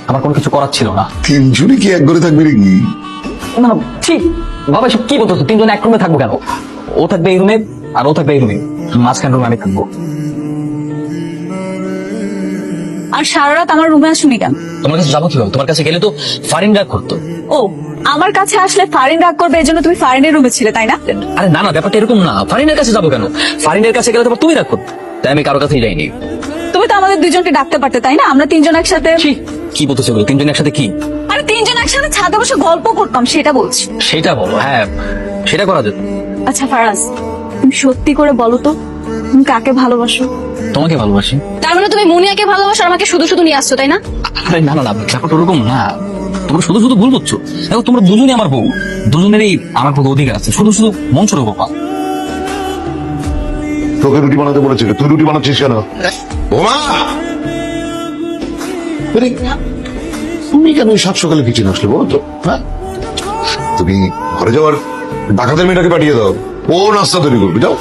আমার কোনো কিছু করার ছিল না। তিনজনই কি এক ঘরে থাকবে নাকি? না না, ঠিক বাবা এসব কি বলতো? তিনজন এক রুমে থাকবো কেন? ও থাকবে এই রুমে আর ও থাকবে এই রুমে, মাঝখান রুমে আমি থাকবো। আর সারা রাত আমার রুমে আসুনি কেন? তোমার কাছে যাবো কিভাবে? তোমার কাছে গেলে তো ফারিন রাগ করতো। ও, আমার কাছে আসলে ফারিন রাগ করবে, এই জন্য তুমি ফারিনের রুমে ছিলে, তাই না? আরে না না, ব্যাপারটা এরকম না। ফারিনের কাছে যাবো কেন? ফারিনের কাছে গেলে তোমার তুমি রাগ করতো, তাই আমি কারো কাছেই যাইনি। তুমি তো আমাদের দুজনকে ডাকতে পারতে, তাই না? আমরা তিনজন একসাথে। কি বলতেছো? তিনজন একসাথে কি? আরে তিনজন একসাথে ছাদে বসে গল্প করতাম, সেটা বলছি। সেটা বলো। হ্যাঁ, সেটা করা যেত। আচ্ছা ফারাজ, তুমি সত্যি করে বলো তো, তুমি কাকে ভালোবাসো? তোমাকে ভালোবাসি। তার মানে তুমি মুনিয়াকে ভালোবাসো, আর আমাকে শুধু শুধু নিয়ে আসছো, তাই না? আরে না না না, ব্যাপারটা ওরকম না। তোমরা শুধু শুধু ভুল বুঝছো। দেখো, তোমরা দুজনই আমার বউ, দুজনেরই আমার প্রতি অধিকার আছে। শুধু শুধু মন ছোট বাবা। তোকে রুটি বানাতে বলেছিল, তুই রুটি বানাচ্ছিস কেন? বোমা, তুমি কেন ওই সাত সকালে কিচেনে আসলে বলো তো? হ্যাঁ, তুমি ঘরে যাওয়ার ডাকাতের মেয়েটাকে পাঠিয়ে দাও, ও নাস্তা তৈরি করবে, যাও।